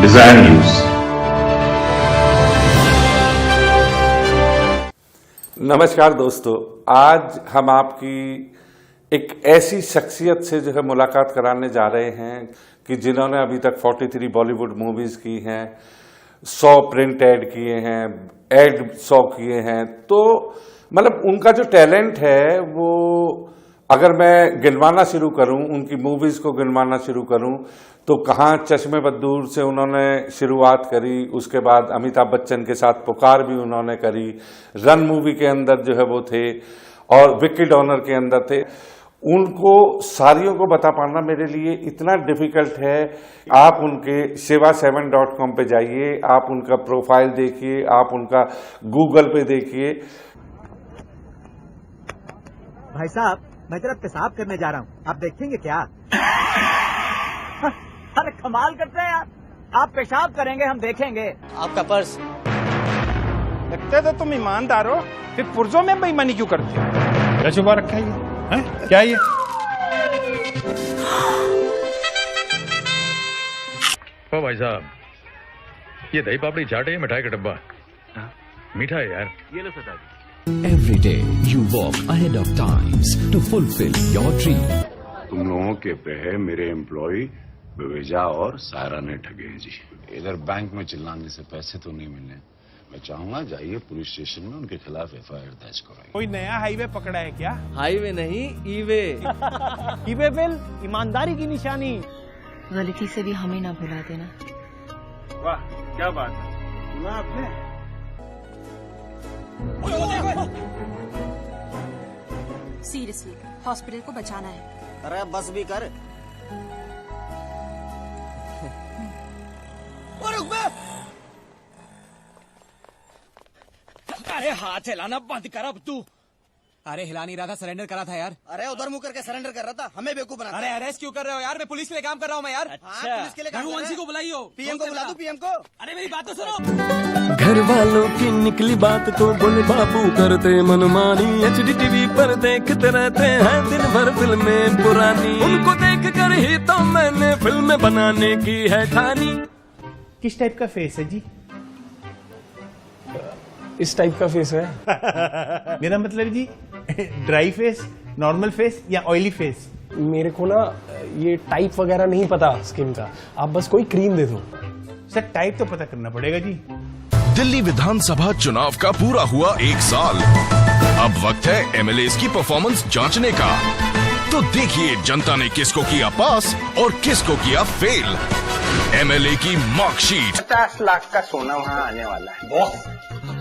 Dzire news. नमस्कार दोस्तों, आज हम आपकी एक ऐसी शख्सियत से जो है मुलाकात कराने जा रहे हैं कि जिन्होंने अभी तक 43 बॉलीवुड मूवीज की हैं, 100 प्रिंट एड किए हैं, एड 100 किए हैं। तो मतलब उनका जो टैलेंट है वो अगर मैं गिनवाना शुरू करूं, उनकी मूवीज को गिनवाना शुरू करूं तो कहाँ चश्मे बद्दूर से उन्होंने शुरुआत करी, उसके बाद अमिताभ बच्चन के साथ पुकार भी उन्होंने करी, रन मूवी के अंदर जो है वो थे और विकेट ऑनर के अंदर थे। उनको सारियों को बता पाना मेरे लिए इतना डिफिकल्ट है। आप उनके shiva7.com पे जाइए, आप उनका प्रोफाइल देखिए, आप उनका गूगल पे देखिए। भाई साहब, मैं जरा पेशाब करने जा रहा हूँ, आप देखेंगे क्या? अरे कमाल करते हैं यार, आप पेशाब करेंगे हम देखेंगे। आपका पर्स। लगता है तो तुम ईमानदार हो, फिर पुर्जों में बेईमानी क्यों करते हो? क्या छुपा रखा है ये? हैं? क्या ये? ओ भाई साहब, ये दही पापड़ी चाट है, मिठाई का डब्बा? मीठा है यार। ये लो सरदार। Every day you walk ahead of times to fulfill your dream. तुम लोगों के पे मेरे एम्प्लॉय विवेजा और सायरा ने ठगे हैं जी। इधर बैंक में चिल्लाने से पैसे तो नहीं मिलने। मैं चाहूंगा जाइए पुलिस स्टेशन में उनके खिलाफ FIR दर्ज कराइए। कोई नया हाईवे पकड़ा है क्या? हाईवे नहीं, ईवे। ईवे बिल ईमानदारी की निशानी। गलती से भी हमें ना भुला देना। वाह क्या बात है, सुना आपने? सीरियसली हॉस्पिटल को बचाना है। अरे बस भी कर। अरे हाथ हिलाना बंद कर अब तू। अरे हिला नहीं रहा था, सरेंडर करा था यार। अरे उधर मुंह करके सरेंडर कर रहा था, हमें बेवकूफ बना। अरे अरेस्ट क्यों कर रहे हो यार? मैं पुलिस के लिए काम कर रहा हूँ मैं यार। अच्छा पुलिस के लिए काम कर रहे रघुवंशी हैं? को बुलाइयो। PM को बुला दूं, PM को? अरे मेरी बात तो सुनो। घर वालों की निकली बात तो बोले बाबू करते मनमानी। HD TV पर देखते रहते हैं दिन भर फिल्में पुरानी। उनको देख कर ही तो मैंने फिल्में बनाने की है ठानी। किस टाइप का फेस है जी? इस टाइप का फेस है। मेरा मतलब जी ड्राई फेस, नॉर्मल फेस या ऑयली फेस? मेरे को ना ये टाइप वगैरह नहीं पता स्किन का, आप बस कोई क्रीम दे दो। सर टाइप तो पता करना पड़ेगा जी। दिल्ली विधानसभा चुनाव का पूरा हुआ 1 साल। अब वक्त है MLAs की परफॉर्मेंस जांचने का। तो देखिए जनता ने किसको किया पास और किसको किया फेल। MLA की मार्कशीट। 50 लाख का सोना वहाँ आने वाला है। बॉस,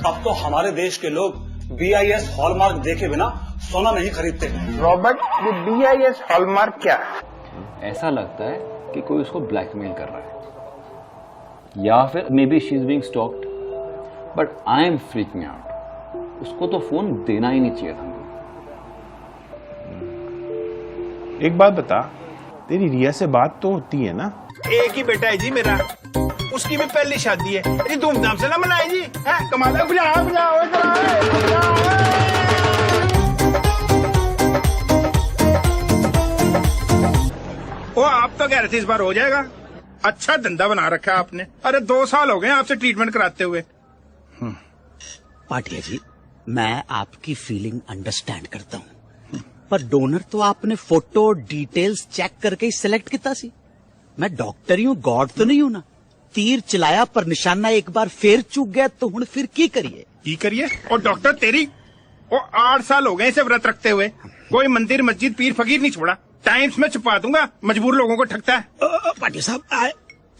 अब तो हमारे देश के लोग BIS हॉलमार्क देखे बिना सोना नहीं खरीदते। रॉबर्ट, ये BIS हॉलमार्क क्या? ऐसा लगता है कि कोई उसको ब्लैकमेल कर रहा है, या फिर may be she is being stocked, but I am freaking out. उसको तो फोन देना ही नहीं चाहिए था। एक बात बता, तेरी रिया से बात तो होती है ना? एक ही बेटा है जी मेरा, उसकी भी पहली शादी है। ये धूमधाम से ना मनाए जी। कमाल है। वो आप तो कह रहे थे इस बार हो जाएगा। अच्छा धंधा बना रखा है आपने। अरे 2 साल हो गए आपसे ट्रीटमेंट कराते हुए। पाटिया जी, मैं आपकी फीलिंग अंडरस्टैंड करता हूँ, पर डोनर तो आपने फोटो डिटेल्स चेक करके ही सिलेक्ट किया सी। मैं डॉक्टर ही हूँ, गॉड तो नहीं हूँ ना। तीर चलाया पर निशाना एक बार फिर चूक गया तो हुण फिर की करिए? और डॉक्टर तेरी, वो 8 साल हो गए इसे व्रत रखते हुए। कोई मंदिर मस्जिद पीर फकीर नहीं छोड़ा। टाइम्स में छुपा दूंगा, मजबूर लोगों को ठगता है। पाटिया साहब, आए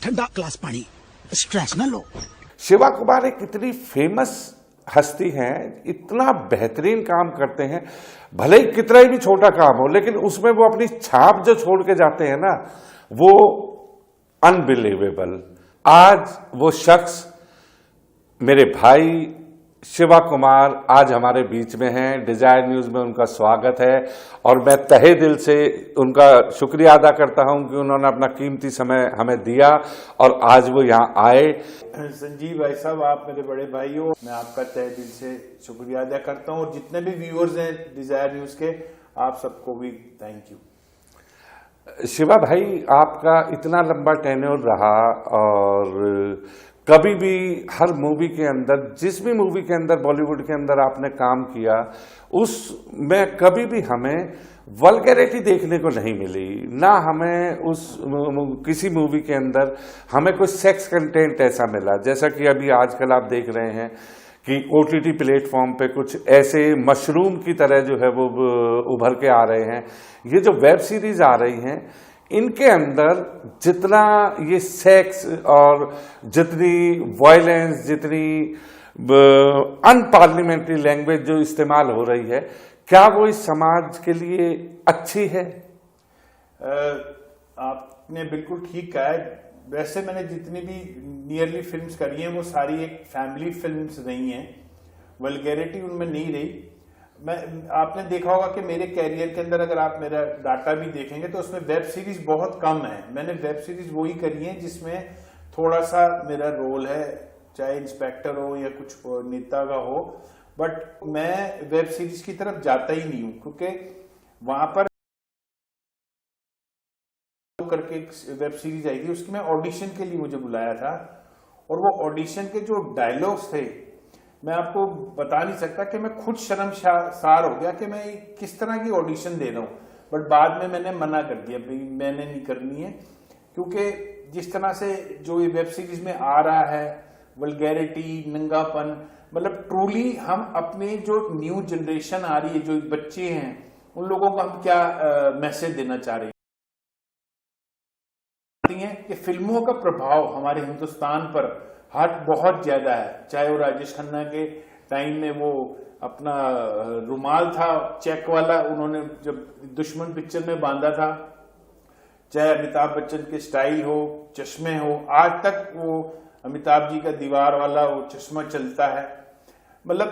ठंडा ग्लास पानी, स्ट्रेस न लो। शिवा कुमार एक इतनी फेमस हस्ती हैं, इतना बेहतरीन काम करते हैं, भले ही कितना ही भी छोटा काम हो, लेकिन उसमें वो अपनी छाप जो छोड़ के जाते हैं ना, वो अनबिलीवेबल। आज वो शख्स मेरे भाई शिवा कुमार आज हमारे बीच में हैं। डिजायर न्यूज में उनका स्वागत है और मैं तहे दिल से उनका शुक्रिया अदा करता हूं कि उन्होंने अपना कीमती समय हमें दिया और आज वो यहाँ आए। संजीव भाई साहब, आप मेरे बड़े भाई हो, मैं आपका तहे दिल से शुक्रिया अदा करता हूं और जितने भी व्यूअर्स हैं डिजायर न्यूज के, आप सबको भी थैंक यू। शिवा भाई, आपका इतना लंबा टेन्योर रहा और कभी भी हर मूवी के अंदर, जिस भी मूवी के अंदर बॉलीवुड के अंदर आपने काम किया, उसमें कभी भी हमें वल्गैरिटी देखने को नहीं मिली, ना हमें किसी मूवी के अंदर हमें कोई सेक्स कंटेंट ऐसा मिला। जैसा कि अभी आजकल आप देख रहे हैं कि OTT प्लेटफॉर्म पे कुछ ऐसे मशरूम की तरह जो है वो उभर के आ रहे हैं। ये जो वेब सीरीज आ रही हैं, इनके अंदर जितना ये सेक्स और जितनी वायलेंस, जितनी अनपार्लियामेंट्री लैंग्वेज जो इस्तेमाल हो रही है, क्या वो इस समाज के लिए अच्छी है? आपने बिल्कुल ठीक कहा है। वैसे मैंने जितनी भी नियरली फिल्म्स करी हैं वो सारी एक फैमिली फिल्म्स नहीं हैं, वल्गैरिटी उनमें नहीं रही। आपने देखा होगा कि मेरे कैरियर के अंदर अगर आप मेरा डाटा भी देखेंगे तो उसमें वेब सीरीज बहुत कम है। मैंने वेब सीरीज वही करी है जिसमें थोड़ा सा मेरा रोल है, चाहे इंस्पेक्टर हो या कुछ नेता का हो, बट मैं वेब सीरीज की तरफ जाता ही नहीं हूं, क्योंकि वहां पर करके एक वेब सीरीज आई थी, उसकी मैं ऑडिशन के लिए मुझे बुलाया था, और वो ऑडिशन के जो डायलॉग्स थे मैं आपको बता नहीं सकता कि मैं खुद शर्मसार हो गया कि मैं किस तरह की ऑडिशन दे रहा हूं। बट बाद में मैंने मना कर दिया, भाई मैंने नहीं करनी है, क्योंकि जिस तरह से जो ये वेब सीरीज में आ रहा है, वल्गैरिटी, नंगापन, मतलब ट्रूली हम अपने जो न्यू जनरेशन आ रही है, जो बच्चे हैं, उन लोगों को हम क्या मैसेज देना चाह रहे हैं कि फिल्मों का प्रभाव हमारे हिंदुस्तान पर बहुत ज्यादा है। चाहे वो राजेश खन्ना के टाइम में वो अपना रुमाल था चेक वाला, उन्होंने जब दुश्मन पिक्चर में बांधा था, चाहे अमिताभ बच्चन के स्टाइल हो, चश्मे हो, आज तक वो अमिताभ जी का दीवार वाला वो चश्मा चलता है। मतलब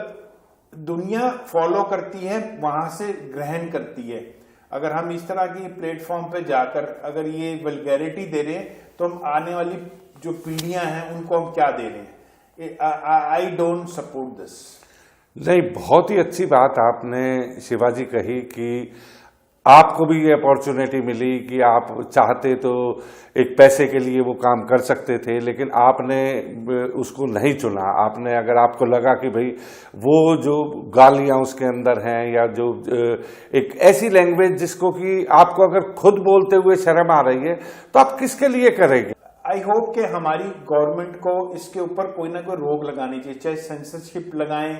दुनिया फॉलो करती है, वहां से ग्रहण करती है। अगर हम इस तरह की प्लेटफॉर्म पे जाकर अगर ये वल्गैरिटी दे रहे हैं तो हम आने वाली जो पीढ़ियां हैं उनको हम क्या दे रहे हैं? I don't support this. नहीं, बहुत ही अच्छी बात आपने शिवाजी कही कि आपको भी ये अपॉर्चुनिटी मिली कि आप चाहते तो एक पैसे के लिए वो काम कर सकते थे, लेकिन आपने उसको नहीं चुना। आपने, अगर आपको लगा कि भाई वो जो गालियां उसके अंदर हैं या जो एक ऐसी लैंग्वेज जिसको कि आपको अगर खुद बोलते हुए शर्म आ रही है, तो आप किसके लिए करेंगे? आई होप कि हमारी गवर्नमेंट को इसके ऊपर कोई ना कोई रोक लगानी चाहिए, चाहे सेंसरशिप लगाएं,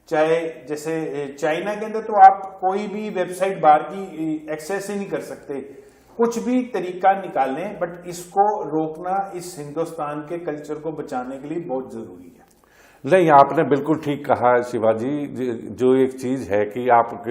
चाहे जैसे चाइना के अंदर तो आप कोई भी वेबसाइट बाहर की एक्सेस ही नहीं कर सकते, कुछ भी तरीका निकालें, बट इसको रोकना इस हिंदुस्तान के कल्चर को बचाने के लिए बहुत जरूरी है। नहीं, आपने बिल्कुल ठीक कहा शिवाजी। जो एक चीज है कि आप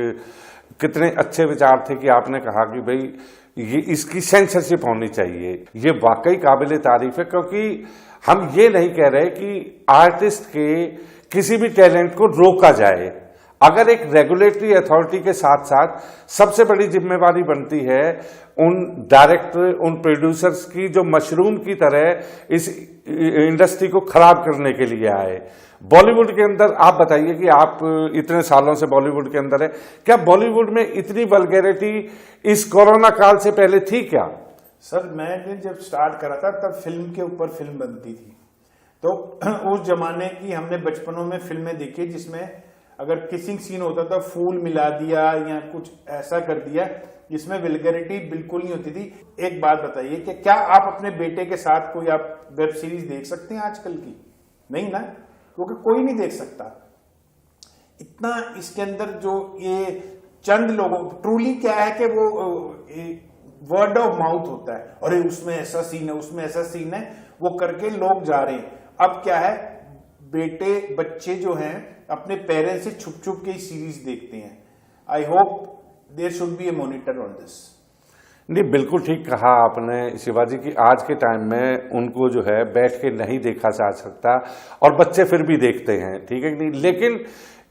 कितने अच्छे विचार थे कि आपने कहा कि भाई ये इसकी सेंसरशिप होनी चाहिए। ये वाकई काबिले तारीफ है, क्योंकि हम ये नहीं कह रहे कि आर्टिस्ट के किसी भी टैलेंट को रोका जाए। अगर एक रेगुलेटरी अथॉरिटी के साथ साथ सबसे बड़ी जिम्मेवारी बनती है उन डायरेक्टर, उन प्रोड्यूसर्स की जो मशरूम की तरह इस इंडस्ट्री को खराब करने के लिए आए। बॉलीवुड के अंदर आप बताइए कि आप इतने सालों से बॉलीवुड के अंदर है, क्या बॉलीवुड में इतनी वल्गैरिटी इस कोरोना काल से पहले थी क्या? सर, मैंने जब स्टार्ट करा था तब फिल्म के ऊपर फिल्म बनती थी, तो उस जमाने की हमने बचपनों में फिल्में देखी जिसमें अगर किसिंग सीन होता था फूल मिला दिया या कुछ ऐसा कर दिया जिसमें वल्गैरिटी बिल्कुल नहीं होती थी। एक बात बताइए कि क्या आप अपने बेटे के साथ कोई आप वेब सीरीज देख सकते हैं आजकल की? नहीं ना, क्योंकि कोई नहीं देख सकता। इतना इसके अंदर जो ये चंद लोगों, ट्रूली क्या है कि वो वर्ड ऑफ माउथ होता है, अरे उसमें ऐसा सीन है, उसमें ऐसा सीन है, वो करके लोग जा रहे हैं। अब क्या है, बेटे बच्चे जो हैं अपने पेरेंट्स से छुप छुप के ही सीरीज देखते हैं। I hope there should be a monitor on this. नहीं, बिल्कुल ठीक कहा आपने शिवाजी की आज के टाइम में उनको जो है बैठ के नहीं देखा जा सकता, और बच्चे फिर भी देखते हैं, ठीक है कि नहीं? लेकिन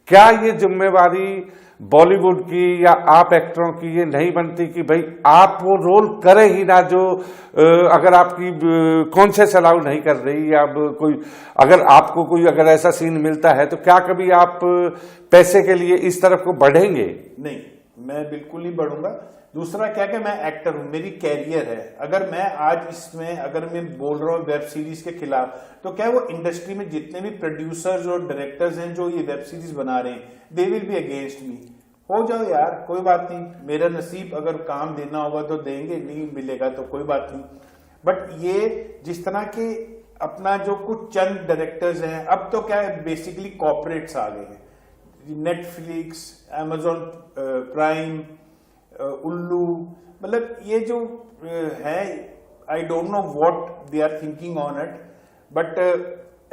क्या ये जिम्मेवारी बॉलीवुड की या आप एक्टरों की ये नहीं बनती कि भाई आप वो रोल करें ही ना जो अगर आपकी कॉन्शियस अलाउ नहीं कर रही, या कोई अगर आपको कोई अगर ऐसा सीन मिलता है तो क्या कभी आप पैसे के लिए इस तरफ को बढ़ेंगे? नहीं, मैं बिल्कुल ही बढ़ूंगा। दूसरा क्या कि मैं एक्टर हूं, मेरी कैरियर है। अगर मैं आज इसमें अगर मैं बोल रहा हूँ वेब सीरीज के खिलाफ, तो क्या वो इंडस्ट्री में जितने भी प्रोड्यूसर्स और डायरेक्टर्स हैं जो ये वेब सीरीज बना रहे हैं, they will be against me. हो जाओ यार, कोई बात नहीं, मेरा नसीब, अगर काम देना होगा तो देंगे, नहीं मिलेगा तो कोई बात नहीं। बट ये जिस तरह के अपना जो कुछ चंद डायरेक्टर्स हैं, अब तो क्या है बेसिकली कॉर्पोरेट्स आ गए हैं, नेटफ्लिक्स, अमेजॉन प्राइम, उल्लू, मतलब ये जो है, I don't know what they are thinking on it, but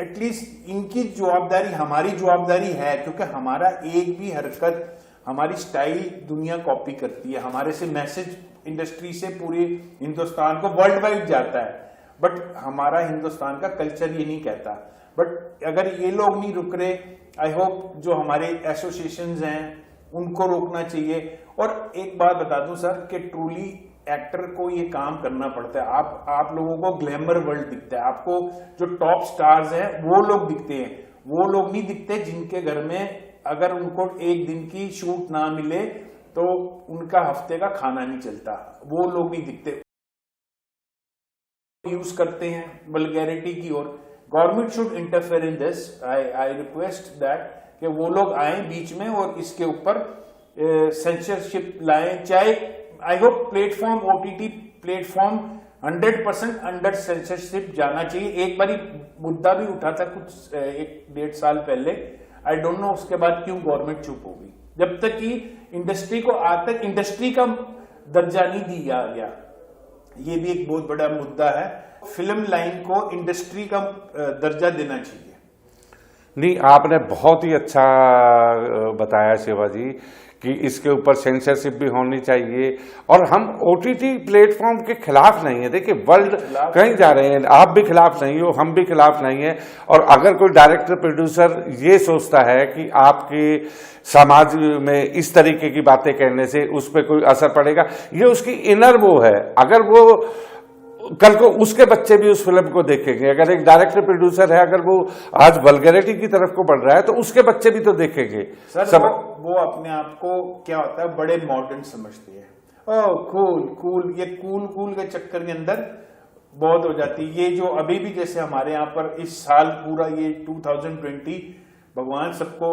at least इनकी जवाबदारी हमारी जवाबदारी है, क्योंकि हमारा एक भी हरकत, हमारी स्टाइल दुनिया कॉपी करती है, हमारे से मैसेज इंडस्ट्री से पूरे हिंदुस्तान को वर्ल्ड वाइड जाता है, बट हमारा हिंदुस्तान का कल्चर ये नहीं कहता। बट अगर ये लोग नहीं रुक रहे, आई होप जो हमारे एसोसिएशंस हैं उनको रोकना चाहिए। और एक बात बता दूं सर कि ट्रूली एक्टर को ये काम करना पड़ता है। आप लोगों को ग्लैमर वर्ल्ड दिखता है, आपको जो टॉप स्टार्स हैं वो लोग दिखते हैं, वो लोग नहीं दिखते जिनके घर में अगर उनको एक दिन की शूट ना मिले तो उनका हफ्ते का खाना नहीं चलता, वो लोग नहीं दिखते। यूज करते हैं वल्गैरिटी की ओर। Government should interfere in this. I request that कि वो लोग आए बीच में और इसके ऊपर सेंसरशिप लाएं। चाहे I hope platform, OTT platform 100% under censorship जाना चाहिए। एक बारी मुद्दा भी उठा था कुछ 1-1.5 साल पहले, आई डोंट नो उसके बाद क्यों गवर्नमेंट चुप हो गई। जब तक कि इंडस्ट्री को आज तक इंडस्ट्री का दर्जा नहीं दिया गया, ये भी एक बहुत बड़ा मुद्दा है। फिल्म लाइन को इंडस्ट्री का दर्जा देना चाहिए। नहीं, आपने बहुत ही अच्छा बताया शिवाजी कि इसके ऊपर सेंसरशिप भी होनी चाहिए। और हम ओटीटी प्लेटफॉर्म के खिलाफ नहीं है। देखिए वर्ल्ड कहीं जा रहे हैं, आप भी खिलाफ नहीं हो, हम भी खिलाफ नहीं है। और अगर कोई डायरेक्टर प्रोड्यूसर ये सोचता है कि आपके समाज में इस तरीके की बातें कहने से उस पर कोई असर पड़ेगा, ये उसकी इनर वो है। अगर वो कल को उसके बच्चे भी उस फिल्म को देखेंगे, अगर एक डायरेक्टर प्रोड्यूसर है, अगर वो आज वल्गैरिटी की तरफ को बढ़ रहा है तो उसके बच्चे भी तो देखेंगे। सर वो अपने आप को क्या होता है बड़े मॉडर्न समझते हैं। ओह कूल, ये कूल के चक्कर के अंदर बहुत हो जाती है। ये जो अभी भी जैसे हमारे यहाँ पर इस साल पूरा ये 2020 भगवान सबको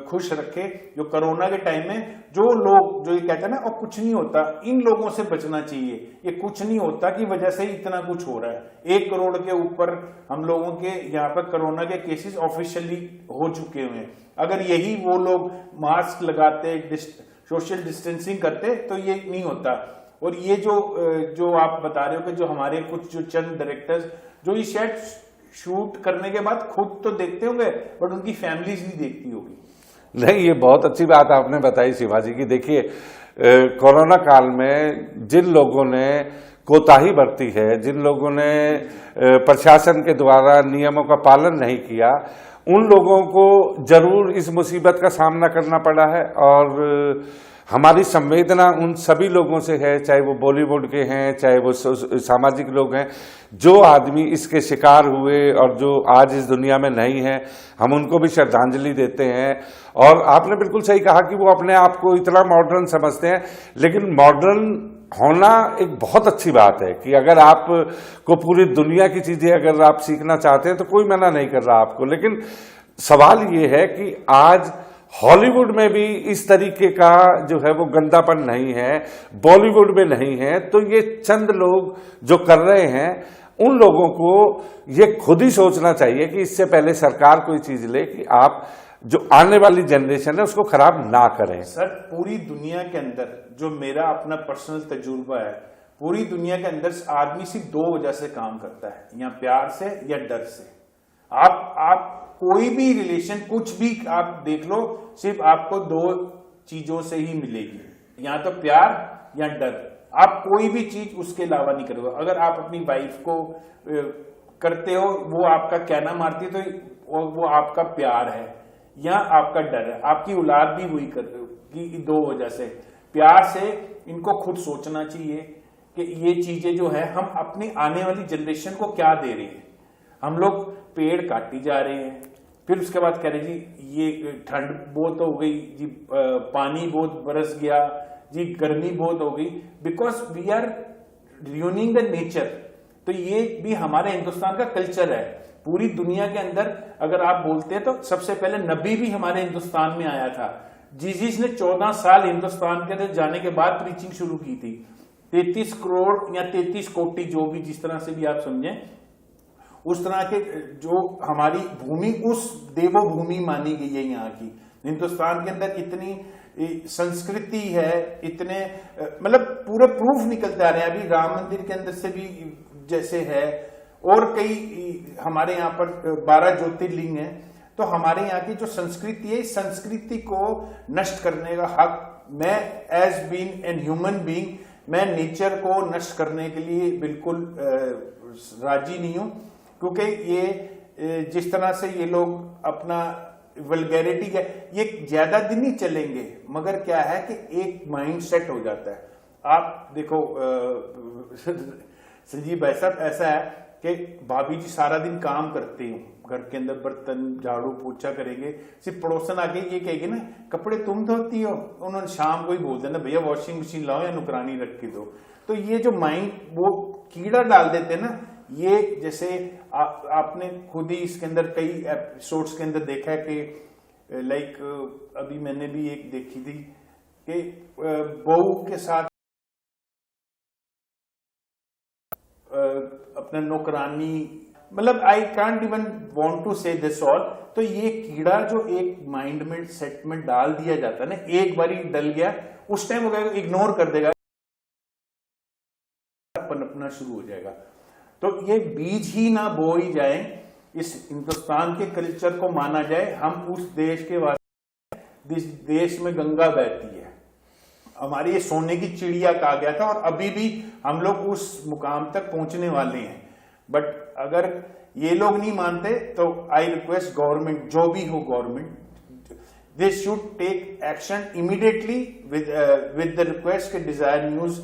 खुश रखे, जो कोरोना के टाइम में जो लोग जो ये कहते हैं ना और कुछ नहीं होता, इन लोगों से बचना चाहिए। ये कुछ नहीं होता की वजह से इतना कुछ हो रहा है। 1 करोड़ के ऊपर हम लोगों के यहाँ पर कोरोना के केसेस ऑफिशियली हो चुके हुए हैं। अगर यही वो लोग मास्क लगाते, सोशल डिस्टेंसिंग करते तो ये नहीं होता। और ये जो आप बता रहे हो कि जो हमारे कुछ जो चंद डायरेक्टर्स जो ये शायद शूट करने के बाद खुद तो देखते होंगे बट उनकी फैमिलीज नहीं देखती होगी। नहीं, ये बहुत अच्छी बात आपने बताई शिवाजी की। देखिए कोरोना काल में जिन लोगों ने कोताही बरती है, जिन लोगों ने प्रशासन के द्वारा नियमों का पालन नहीं किया, उन लोगों को जरूर इस मुसीबत का सामना करना पड़ा है। और हमारी संवेदना उन सभी लोगों से है, चाहे वो बॉलीवुड के हैं, चाहे वो सामाजिक लोग हैं, जो आदमी इसके शिकार हुए और जो आज इस दुनिया में नहीं है, हम उनको भी श्रद्धांजलि देते हैं। और आपने बिल्कुल सही कहा कि वो अपने आप को इतना मॉडर्न समझते हैं, लेकिन मॉडर्न होना एक बहुत अच्छी बात है कि अगर आप को पूरी दुनिया की चीजें अगर आप सीखना चाहते हैं तो कोई मना नहीं कर रहा आपको। लेकिन सवाल ये है कि आज हॉलीवुड में भी इस तरीके का जो है वो गंदापन नहीं है, बॉलीवुड में नहीं है, तो ये चंद लोग जो कर रहे हैं उन लोगों को ये खुद ही सोचना चाहिए कि इससे पहले सरकार कोई चीज ले कि आप जो आने वाली जनरेशन है उसको खराब ना करें। सर पूरी दुनिया के अंदर जो मेरा अपना पर्सनल तजुर्बा है, पूरी दुनिया के अंदर आदमी सिर्फ 2 वजह से काम करता है, या प्यार से या डर से। आप कोई भी रिलेशन कुछ भी आप देख लो, सिर्फ आपको 2 चीजों से ही मिलेगी, या तो प्यार या डर। आप कोई भी चीज उसके अलावा नहीं करोगे। अगर आप अपनी वाइफ को करते हो, वो आपका कहना मारती है तो वो आपका प्यार है या आपका डर है। आपकी औलाद भी वही की 2 वजह से। प्यार से इनको खुद सोचना चाहिए कि ये चीजें जो है हम अपनी आने वाली जनरेशन को क्या दे रहे हैं। हम लोग पेड़ काटी जा रहे हैं, फिर उसके बाद कह रहे जी ये ठंड बहुत हो गई जी, पानी बहुत बरस गया जी, गर्मी बहुत हो गई, because we are ruining the nature. तो ये भी हमारे हिंदुस्तान का कल्चर है। पूरी दुनिया के अंदर अगर आप बोलते हैं तो सबसे पहले नबी भी हमारे हिंदुस्तान में आया था। जीसस ने 14 साल हिंदुस्तान के अंदर जाने के बाद प्रीचिंग शुरू की थी। 33 करोड़ या 33 कोटि, जो भी जिस तरह से भी आप समझें, उस तरह के जो हमारी भूमि उस देवोभूमि मानी गई है यहाँ की। हिंदुस्तान के अंदर इतनी संस्कृति है, इतने मतलब पूरे प्रूफ निकलते आ रहे हैं। अभी राम मंदिर के अंदर से भी जैसे है, और कई हमारे यहाँ पर 12 ज्योतिर्लिंग है। तो हमारे यहाँ की जो संस्कृति है, इस संस्कृति को नष्ट करने का हक, मैं as being an human being, मैं नेचर को नष्ट करने के लिए बिल्कुल राजी नहीं हूं। क्योंकि ये जिस तरह से ये लोग अपना वल्गैरिटी है, ये ज्यादा दिन नहीं चलेंगे, मगर क्या है कि एक माइंड सेट हो जाता है। आप देखो संजीव भाई साहब, ऐसा है कि भाभी जी सारा दिन काम करते हो, घर के अंदर बर्तन झाड़ू पोछा करेंगे, सिर्फ पड़ोसन आके ये कहेगी ना कपड़े तुम धोती हो, उन्होंने शाम को ही बोल देना भैया वॉशिंग मशीन लाओ या नुकरानी रख के दो। तो ये जो माइंड वो कीड़ा डाल देते हैं ना, ये जैसे आपने खुद ही इसके अंदर कई एपिसोड्स के अंदर देखा है कि लाइक अभी मैंने भी एक देखी थी कि बहू के साथ अपना नौकरानी, मतलब I can't even want to say this all. तो ये कीड़ा जो एक माइंड में सेट में डाल दिया जाता है ना, एक बारी डल गया, उस टाइम वो इग्नोर कर देगा, पनपना शुरू हो जाएगा। तो ये बीज ही ना बो ही जाए, इस हिंदुस्तान के कल्चर को माना जाए। हम उस देश के वाले, जिस देश में गंगा बहती है, हमारी ये सोने की चिड़िया कहा गया था, और अभी भी हम लोग उस मुकाम तक पहुंचने वाले हैं। बट अगर ये लोग नहीं मानते तो आई रिक्वेस्ट गवर्नमेंट, जो भी हो government, this should take action immediately with the request के डिजायर न्यूज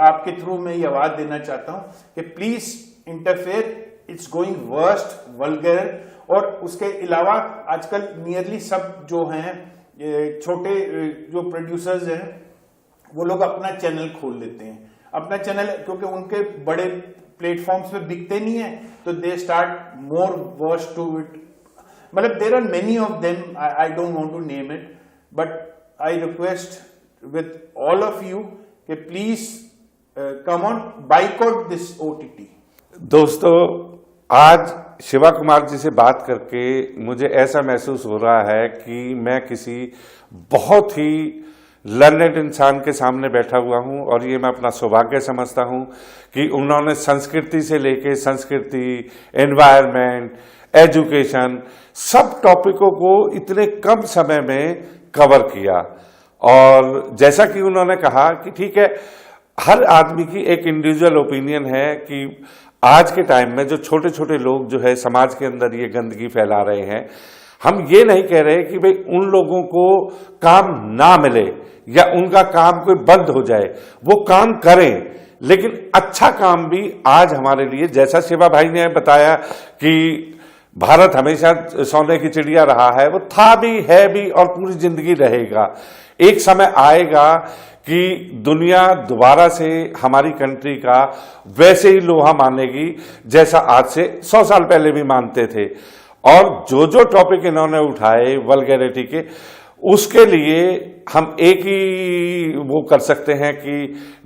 आपके थ्रू में ये आवाज देना चाहता हूं कि please interfere, it's going worst, vulgar. और उसके अलावा आजकल नियरली सब जो हैं छोटे जो प्रोड्यूसर्स हैं, वो लोग अपना चैनल खोल लेते हैं, अपना चैनल, क्योंकि उनके बड़े प्लेटफॉर्म्स पे बिकते नहीं है, तो they start more worse to it. मतलब there are many of them, I don't want to name it, but I request with all of you कि please come on, boycott this OTT। दोस्तों, आज शिवा कुमार जी से बात करके मुझे ऐसा महसूस हो रहा है कि मैं किसी बहुत ही लर्नेड इंसान के सामने बैठा हुआ हूं, और ये मैं अपना सौभाग्य समझता हूं कि उन्होंने संस्कृति से लेके संस्कृति, एनवायरनमेंट, एजुकेशन, सब टॉपिकों को इतने कम समय में कवर किया। और जैसा कि उन्होंने कहा कि ठीक है, हर आदमी की एक इंडिविजुअल ओपिनियन है कि आज के टाइम में जो छोटे छोटे लोग जो है समाज के अंदर ये गंदगी फैला रहे हैं, हम ये नहीं कह रहे कि भाई उन लोगों को काम ना मिले या उनका काम कोई बंद हो जाए, वो काम करें, लेकिन अच्छा काम भी आज हमारे लिए, जैसा शिवा भाई ने बताया कि भारत हमेशा सोने की चिड़िया रहा है, वो था भी, है भी, और पूरी जिंदगी रहेगा। एक समय आएगा कि दुनिया दोबारा से हमारी कंट्री का वैसे ही लोहा मानेगी जैसा आज से 100 साल पहले भी मानते थे। और जो जो टॉपिक इन्होंने उठाए वल्गैरिटी के, उसके लिए हम एक ही वो कर सकते हैं कि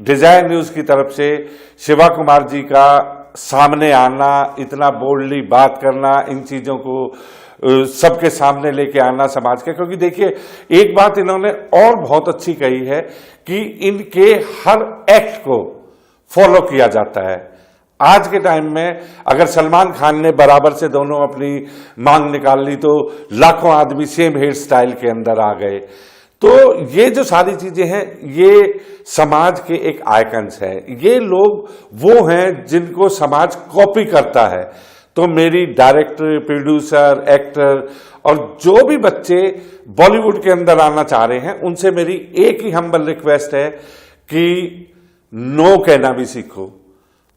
डिजायर न्यूज की तरफ से शिवा कुमार जी का सामने आना, इतना बोल्डली बात करना, इन चीजों को सबके सामने लेके आना समाज के। क्योंकि देखिए, एक बात इन्होंने और बहुत अच्छी कही है कि इनके हर एक्ट को फॉलो किया जाता है। आज के टाइम में अगर सलमान खान ने बराबर से दोनों अपनी मांग निकाल ली तो लाखों आदमी सेम हेयर स्टाइल के अंदर आ गए। तो ये जो सारी चीजें हैं, ये समाज के एक आइकन्स हैं। ये लोग वो हैं जिनको समाज कॉपी करता है। तो मेरी डायरेक्टर, प्रोड्यूसर, एक्टर और जो भी बच्चे बॉलीवुड के अंदर आना चाह रहे हैं, उनसे मेरी एक ही हम्बल रिक्वेस्ट है कि नो कहना भी सीखो।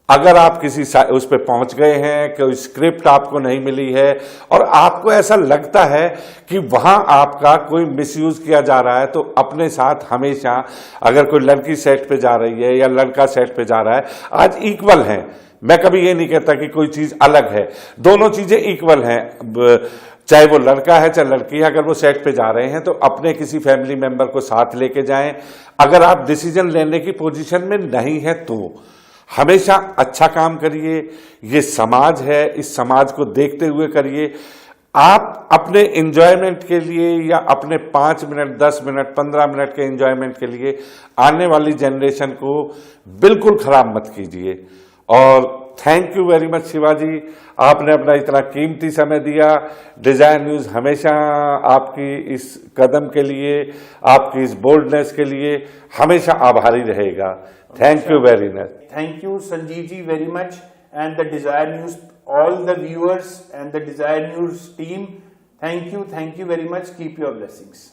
अगर आप किसी उस पर पहुंच गए हैं, कोई स्क्रिप्ट आपको नहीं मिली है और आपको ऐसा लगता है कि वहां आपका कोई मिसयूज किया जा रहा है, तो अपने साथ हमेशा, अगर कोई लड़की सेट पे जा रही है या लड़का सेट पे जा रहा है, आज इक्वल हैं। मैं कभी ये नहीं कहता कि कोई चीज अलग है, दोनों चीजें इक्वल हैं। चाहे वो लड़का है चाहे लड़की है, अगर वो सेट पे जा रहे हैं तो अपने किसी फैमिली मेंबर को साथ लेके जाएं। अगर आप डिसीजन लेने की पोजीशन में नहीं है तो हमेशा अच्छा काम करिए। ये समाज है, इस समाज को देखते हुए करिए। आप अपने एंजॉयमेंट के लिए या अपने 5 मिनट, 10 मिनट, 15 मिनट के एंजॉयमेंट के लिए आने वाली जनरेशन को बिल्कुल खराब मत कीजिए। और thank you very much Shivaji, आपने अपना इतना कीमती समय दिया। डिजायर न्यूज हमेशा आपकी इस कदम के लिए, आपकी इस बोल्डनेस के लिए हमेशा आभारी रहेगा। Thank you very much. Thank you, Sanjeev ji, very much, and the Desire News, all the viewers and the Desire News team. Thank you very much. Keep your blessings.